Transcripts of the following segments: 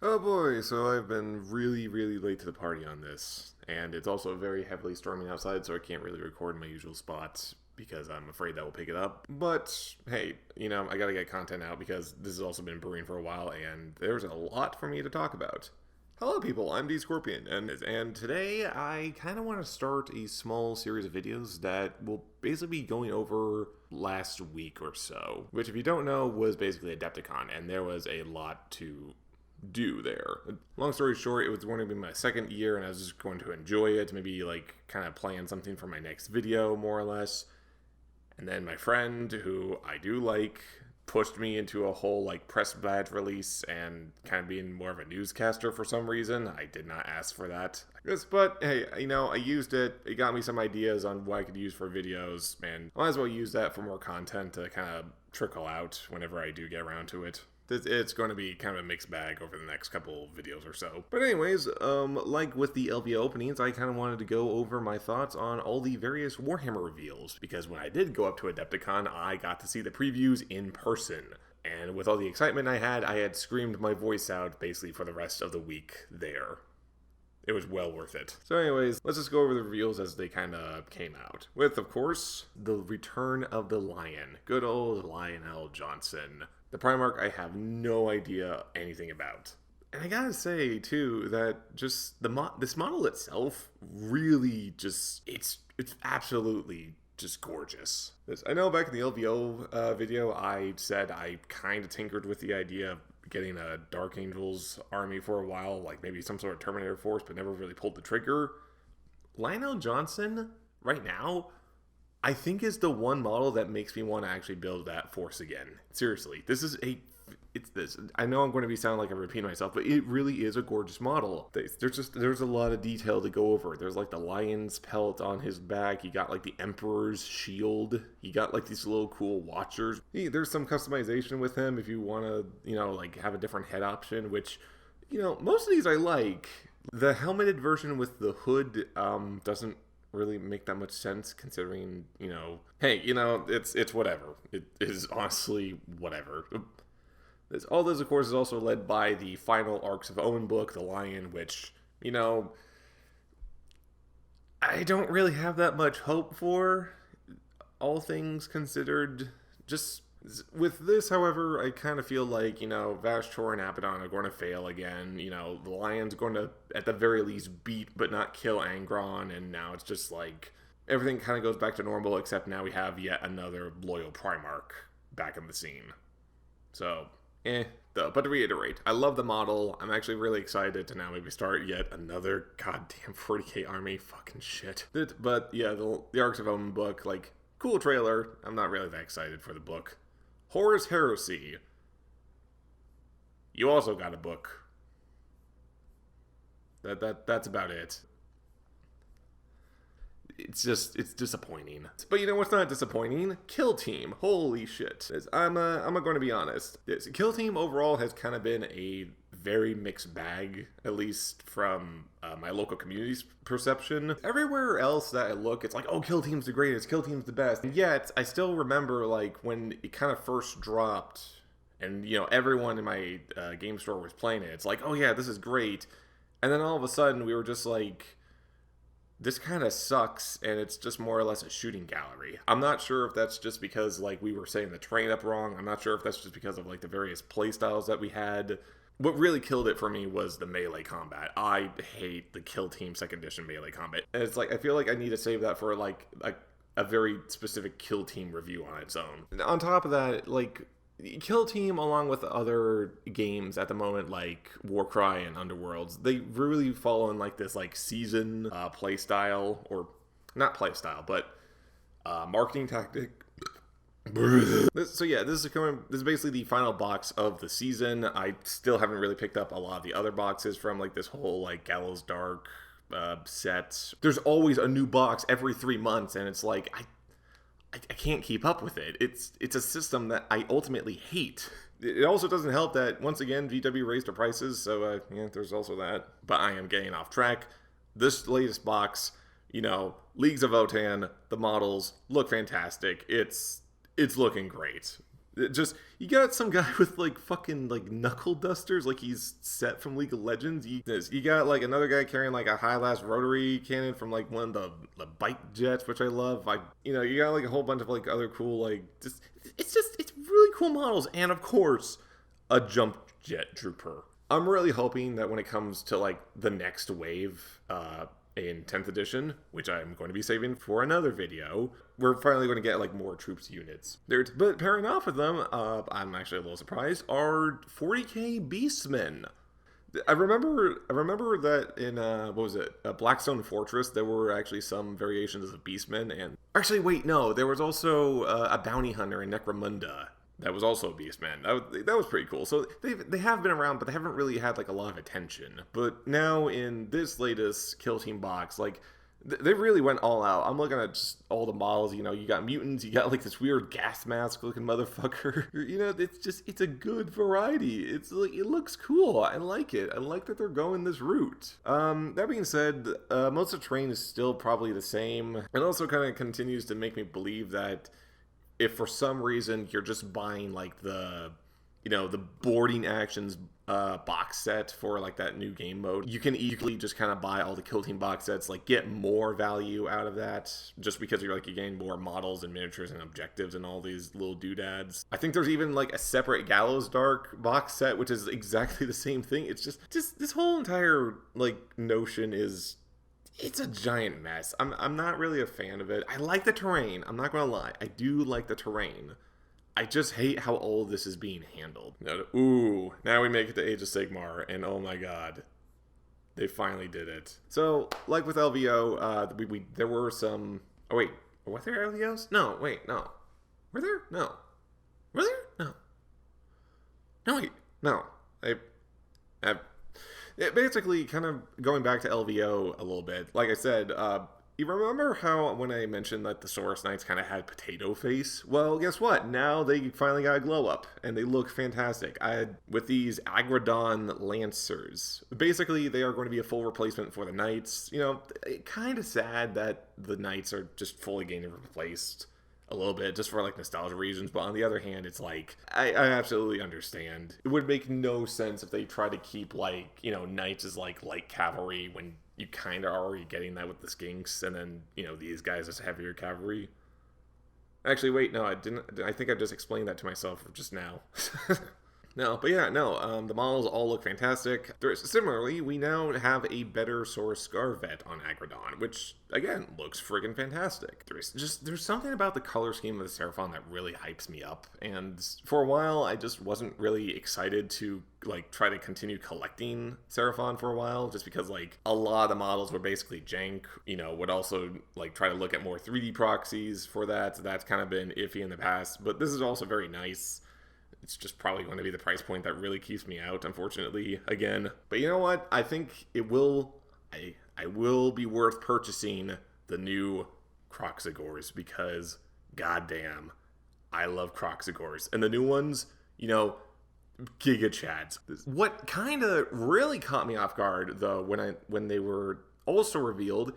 Oh boy, so I've been really late to the party on this. And it's also very heavily storming outside, so I can't really record in my usual spot because I'm afraid that will pick it up. But hey, I gotta get content out because this has also been brewing for a while and there's a lot for me to talk about. Hello people, I'm D Scorpion, and today I kind of want to start a small series of videos that will basically be going over last week or so, which if you don't know was basically Adepticon, and there was a lot to do there. Long story short, it was going to be my second year and I was just going to enjoy it, maybe like kind of plan something for my next video more or less. And then my friend, who I do like, pushed me into a whole like press badge release and kind of being more of a newscaster for some reason. I did not ask for that. But hey, I used it. It got me some ideas on what I could use for videos, and I might as well use that for more content to kind of trickle out whenever I do get around to it. It's going to be kind of a mixed bag over the next couple videos or so. But anyways, like with the LVO openings, I kind of wanted to go over my thoughts on all the various Warhammer reveals, because when I did go up to Adepticon, I got to see the previews in person. And with all the excitement I had screamed my voice out basically for the rest of the week there. It was well worth it. So anyways, let's just go over the reveals as they kind of came out. With, of course, the return of the Lion. Good old Lionel Johnson. The Primarch I have no idea anything about. And I gotta say, too, that just this model itself really just, it's absolutely just gorgeous. I know back in the LVO video, I said I kind of tinkered with the idea of getting a Dark Angels army for a while, like maybe some sort of Terminator force, but never really pulled the trigger. Lionel Johnson, right now, I think is the one model that makes me want to actually build that force again. Seriously, it's this. I know I'm going to be sounding like I'm repeating myself, but it really is a gorgeous model. There's a lot of detail to go over. There's like the lion's pelt on his back. You got like the Emperor's shield. You got like these little cool watchers. There's some customization with him if you want to, like have a different head option, which, most of these I like. The helmeted version with the hood doesn't really make that much sense considering, hey, it's whatever. It is honestly whatever. All this, of course, is also led by the final Arcs of Omen book, The Lion, which, I don't really have that much hope for, all things considered. Just with this, however, I kind of feel like, Vashtor and Abaddon are going to fail again. The Lion's going to, at the very least, beat but not kill Angron, and now it's just like everything kind of goes back to normal, except now we have yet another loyal Primarch back in the scene. So, but to reiterate, I love the model. I'm actually really excited to now maybe start yet another goddamn 40k army. Fucking shit. But yeah, the Arcs of Omen book, like, cool trailer. I'm not really that excited for the book. Horus Heresy. You also got a book. That's about it. It's disappointing. But you know what's not disappointing? Kill Team. Holy shit. I'm going to be honest. Kill Team overall has kind of been a very mixed bag, at least from my local community's perception. Everywhere else that I look, it's like, oh, Kill Team's the greatest, Kill Team's the best. And yet, I still remember, like, when it kind of first dropped, and, everyone in my game store was playing it. It's like, oh yeah, this is great. And then all of a sudden, we were just like, this kind of sucks, and it's just more or less a shooting gallery. I'm not sure if that's just because, like, we were setting the train up wrong. I'm not sure if that's just because of, like, the various playstyles that we had. What really killed it for me was the melee combat. I hate the Kill Team 2nd Edition melee combat. And it's like, I feel like I need to save that for, like, a very specific Kill Team review on its own. And on top of that, like, Kill Team, along with other games at the moment, like Warcry and Underworlds, they really fall in, like, this, like, season playstyle, or not playstyle, but marketing tactic. So yeah, this is basically the final box of the season. I still haven't really picked up a lot of the other boxes from, like, this whole, like, Gallows Dark set. There's always a new box every 3 months, and it's like, I can't keep up with it. It's a system that I ultimately hate. It also doesn't help that, once again, VW raised their prices, so yeah, there's also that. But I am getting off track. This latest box, Leagues of Votann, the models look fantastic. It's looking great. You got some guy with like fucking like knuckle dusters, like he's set from League of Legends. You got like another guy carrying like a high blast rotary cannon from like one of the bike jets, which I love. You got like a whole bunch of like other cool like it's really cool models, and of course a jump jet trooper. I'm really hoping that when it comes to like the next wave, in 10th edition, which I'm going to be saving for another video, we're finally going to get like more troops units. But pairing off with them, I'm actually a little surprised, are 40k beastmen. I remember that in what was it, Blackstone Fortress, there were actually some variations of beastmen, and actually wait, no, there was also a bounty hunter in Necromunda that was also a Beastman. That was pretty cool. So they have been around, but they haven't really had like a lot of attention. But now in this latest Kill Team box, like they really went all out. I'm looking at just all the models. You got mutants. You got like this weird gas mask looking motherfucker. It's a good variety. It's like it looks cool. I like it. I like that they're going this route. That being said, most of the terrain is still probably the same, and also kind of continues to make me believe that if for some reason you're just buying like the boarding actions box set for like that new game mode, you can easily just kind of buy all the Kill Team box sets, like get more value out of that just because you're getting more models and miniatures and objectives and all these little doodads. I think there's even like a separate Gallows Dark box set, which is exactly the same thing. It's just this whole entire like notion is, it's a giant mess. I'm not really a fan of it. I like the terrain. I'm not going to lie. I do like the terrain. I just hate how old this is being handled. Ooh, now we make it to Age of Sigmar, and oh my god. They finally did it. So, like with LVO, there were some... Oh wait, were there LVOs? No, wait, no. Were there? No. Were there? No. No, wait, no. Basically, kind of going back to LVO a little bit, like I said, you remember how when I mentioned that the Saurus Knights kind of had potato face? Well, guess what? Now they finally got a glow up, and they look fantastic. With these Agradon Lancers. Basically, they are going to be a full replacement for the Knights. Kind of sad that the Knights are just fully getting replaced a little bit just for like nostalgia reasons, but on the other hand, it's like I absolutely understand. It would make no sense if they try to keep like Knights as like light cavalry when you kind of are already getting that with the Skinks, and then these guys as heavier cavalry. Actually, wait, no, I didn't. I think I just explained that to myself just now. No, but yeah, no, the models all look fantastic. Similarly, we now have a better Saurus Scar Vet on Agradon, which, again, looks friggin' fantastic. There's something about the color scheme of the Seraphon that really hypes me up, and for a while, I just wasn't really excited to, try to continue collecting Seraphon for a while, just because, a lot of the models were basically jank, would also, try to look at more 3D proxies for that, so that's kind of been iffy in the past, but this is also very nice. It's just probably going to be the price point that really keeps me out, unfortunately, again. But you know what? I think it will... I will be worth purchasing the new Croxagores because, goddamn, I love Croxagores. And the new ones, Giga Chads. What kind of really caught me off guard, though, when they were also revealed,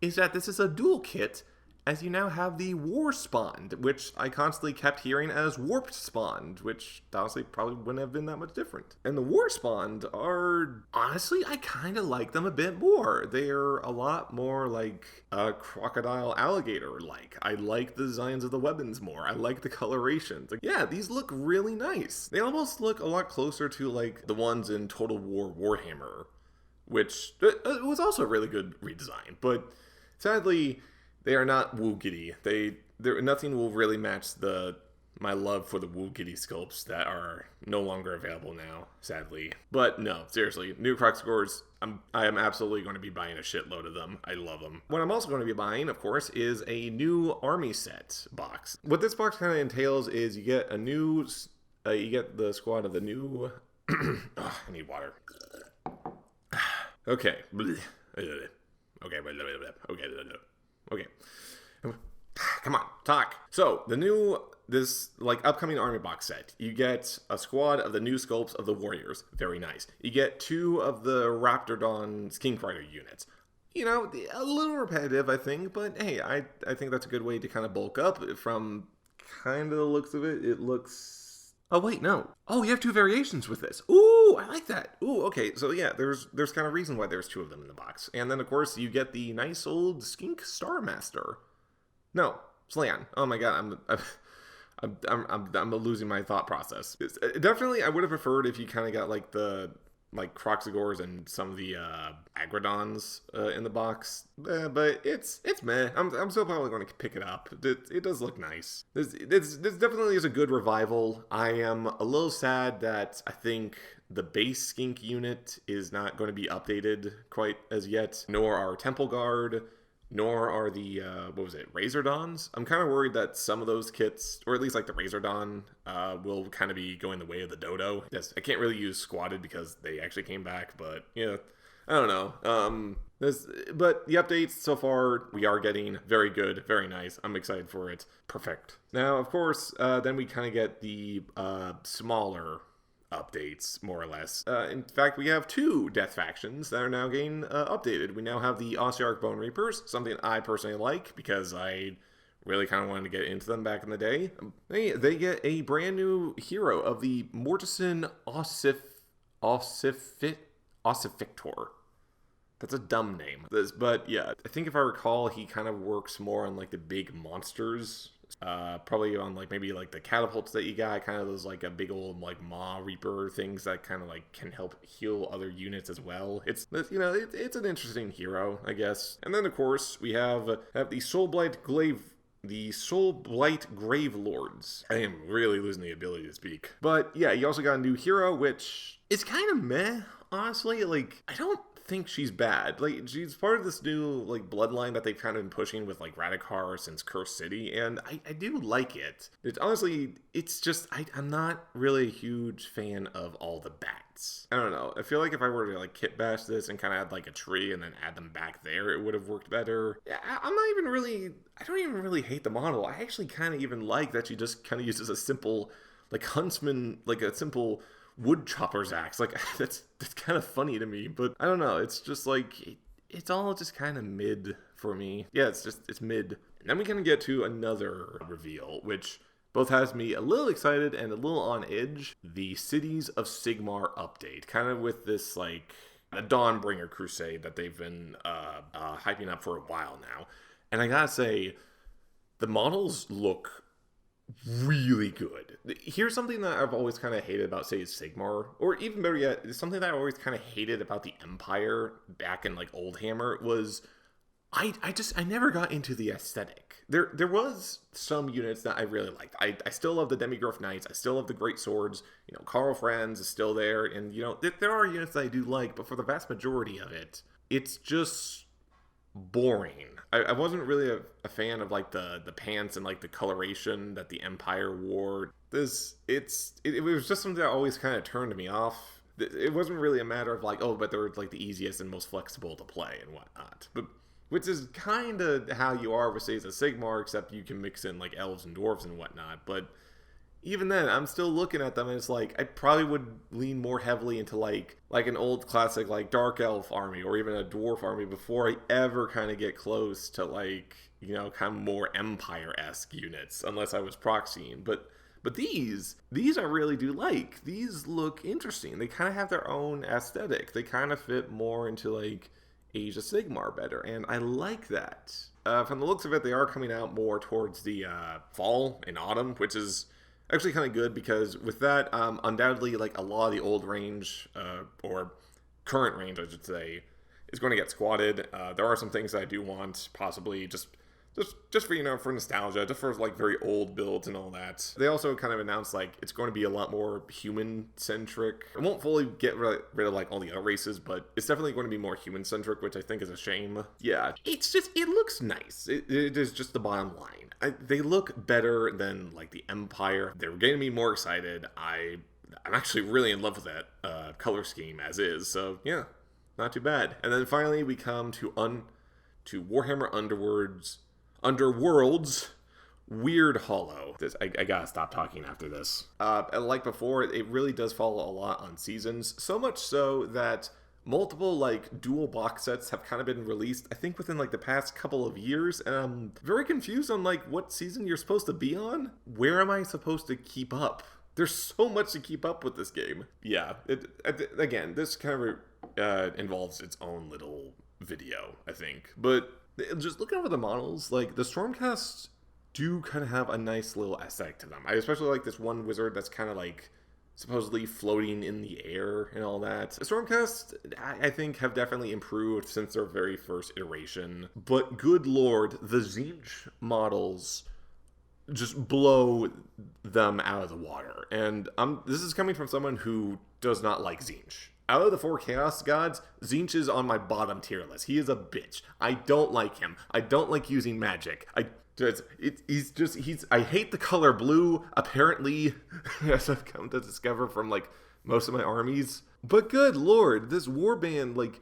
is that this is a dual kit, as you now have the War Spawned, which I constantly kept hearing as Warped Spawned, which honestly probably wouldn't have been that much different. And the War Spawned are, honestly, I kind of like them a bit more. They're a lot more like a crocodile alligator-like. I like the designs of the weapons more. I like the colorations. Yeah, these look really nice. They almost look a lot closer to the ones in Total War Warhammer, which was also a really good redesign. But sadly, they are not Woogity. Nothing will really match my love for the Woogity sculpts that are no longer available now, sadly. But no, seriously, new Croxagores, I am absolutely going to be buying a shitload of them. I love them. What I'm also going to be buying, of course, is a new army set box. What this box kind of entails is you get you get the squad of the new... I need water. Okay. Okay. Come on, talk. So, this upcoming army box set, you get a squad of the new sculpts of the warriors. Very nice. You get 2 of the Raptordon Skink Rider units. A little repetitive, I think, but hey, I think that's a good way to kind of bulk up. From kind of the looks of it, it looks Oh, wait, no. Oh, you have two variations with this. Ooh, I like that. Ooh, okay. So, yeah, there's kind of reason why there's two of them in the box. And then, of course, you get the nice old Skink Star Master. No, Slan. Oh, my God. I'm losing my thought process. Definitely, I would have preferred if you kind of got, like, the Croxigors and some of the Agrodons in the box, but it's meh. I'm still probably going to pick it up. It does look nice. This definitely is a good revival. I am a little sad that I think the base Skink unit is not going to be updated quite as yet, nor our Temple Guard, nor are the, Razordons. I'm kind of worried that some of those kits, or at least like the Razordon, will kind of be going the way of the Dodo. Yes, I can't really use Squatted because they actually came back, but, yeah, I don't know. But the updates so far, we are getting very good, very nice. I'm excited for it. Perfect. Now, of course, then we kind of get the smaller updates, more or less. In fact, we have two death factions that are now getting updated. We now have the Ossiarch Bone Reapers, something I personally like because I really kind of wanted to get into them back in the day. They get a brand new hero of the Mortison Ossifictor. That's a dumb name. But yeah, I think if I recall, he kind of works more on like the big monsters. Probably on like maybe like the catapults that you got, kind of those like a big old like Maw Reaper things that kind of like can help heal other units as well. It's an interesting hero, I guess. And then of course we have the Soulblight Grave Lords. I am really losing the ability to speak. But yeah, you also got a new hero, which is kind of meh, honestly. Like, I don't think she's bad. Like, she's part of this new like bloodline that they've kind of been pushing with like Radikar since Cursed City, and I do like it. It's just I'm not really a huge fan of all the bats. I don't know. I feel like if I were to like kit bash this and kind of add like a tree and then add them back there, it would have worked better. Yeah, I don't even really hate the model. I actually kind of even like that she just kind of uses a simple like huntsman, like a simple wood chopper's axe. Like, that's kind of funny to me, but I don't know, it's just like it's all just kind of mid for me. Yeah, it's mid. And then we kind of get to another reveal, which both has me a little excited and a little on edge. The Cities of Sigmar update, kind of with this like a Dawnbringer crusade that they've been hyping up for a while now. And I gotta say, the models look really good. Here's something that I've always kind of hated about, say, Sigmar, or even better yet, something that I always kind of hated about the Empire back in like Old Hammer was I never got into the aesthetic. There was some units that I really liked. I still love the Demigryph Knights. I still love the Great Swords. You know, Karl Franz is still there, and you know there are units that I do like, but for the vast majority of it, it's just boring. I wasn't really a fan of like the pants and like the coloration that the Empire wore. It was just something that always kind of turned me off. It wasn't really a matter of like, oh, but they were like the easiest and most flexible to play and whatnot. But which is kind of how you are with, say, a Sigmar, except you can mix in like elves and dwarves and whatnot. But even then, I'm still looking at them and it's like, I probably would lean more heavily into like an old classic like Dark Elf army or even a Dwarf army before I ever kind of get close to like, you know, kind of more Empire-esque units, unless I was proxying. But these I really do like. These look interesting. They kind of have their own aesthetic. They kind of fit more into like Age of Sigmar better, and I like that. From the looks of it, they are coming out more towards the fall and autumn, which is actually kind of good because with that, undoubtedly, like a lot of the old range, or current range, I should say, is going to get squatted. There are some things that I do want, possibly just for, you know, for nostalgia, just for like very old builds and all that. They also kind of announced like it's going to be a lot more human-centric. It won't fully get rid of like all the other races, but it's definitely going to be more human-centric, which I think is a shame. Yeah, it's just, it looks nice. It is just the bottom line. They look better than like the Empire. They're getting me more excited. I'm actually really in love with that color scheme as is. So yeah, not too bad. And then finally we come to Warhammer Underworlds Weird Hollow. I gotta stop talking after this. And like before, it really does follow a lot on seasons. So much so that multiple like dual box sets have kind of been released, I think within like the past couple of years, and I'm very confused on like what season you're supposed to be on. Where am I supposed to keep up? There's so much to keep up with this game. Yeah, again, this kind of involves its own little video, I think. But just looking over the models, like, the Stormcast do kind of have a nice little aesthetic to them. I especially like this one wizard that's kind of like supposedly floating in the air and all that. The Stormcast, I think, have definitely improved since their very first iteration. But good lord, the Tzeentch models just blow them out of the water. And this is coming from someone who does not like Tzeentch. Out of the 4 Chaos Gods, Tzeentch is on my bottom tier list. He is a bitch. I don't like him. I don't like using magic. I hate the color blue, apparently, as I've come to discover from, like, most of my armies. But good lord, this warband, like,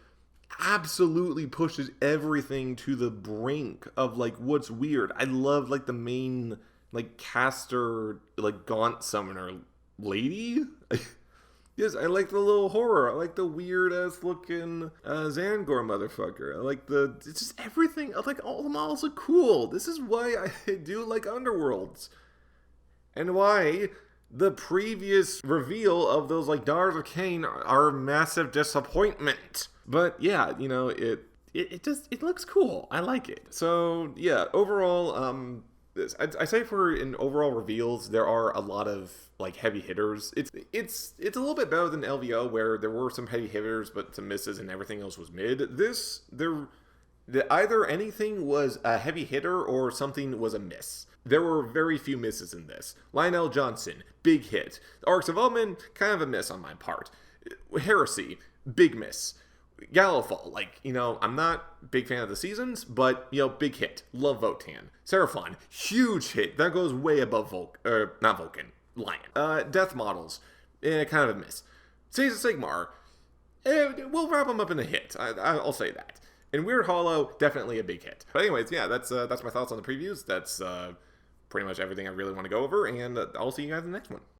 absolutely pushes everything to the brink of, like, what's weird. I love, like, the main, like, caster, like, Gaunt Summoner lady. Yes, I like the little horror. I like the weird-ass looking Zangor motherfucker. I like it's just everything. I like all the models are cool. This is why I do like Underworlds. And why the previous reveal of those, like, Daughters of Cain are a massive disappointment. But yeah, you know, it looks cool. I like it. So yeah, overall, I say in overall reveals, there are a lot of, like, heavy hitters. It's a little bit better than LVO, where there were some heavy hitters but some misses and everything else was mid. Either anything was a heavy hitter or something was a miss. There were very few misses in this. Lionel Johnson, big hit. The Arcs of Omen, kind of a miss on my part. Heresy, big miss. Gallifall, like, you know, I'm not a big fan of the seasons, but, you know, big hit. Love Votan. Seraphon, huge hit. That goes way above not Vulcan, Lion. Death models, kind of a miss. Sage of Sigmar, we'll wrap them up in a hit. I'll say that. And Weird Hollow, definitely a big hit. But anyways, yeah, that's my thoughts on the previews. That's pretty much everything I really want to go over, and I'll see you guys in the next one.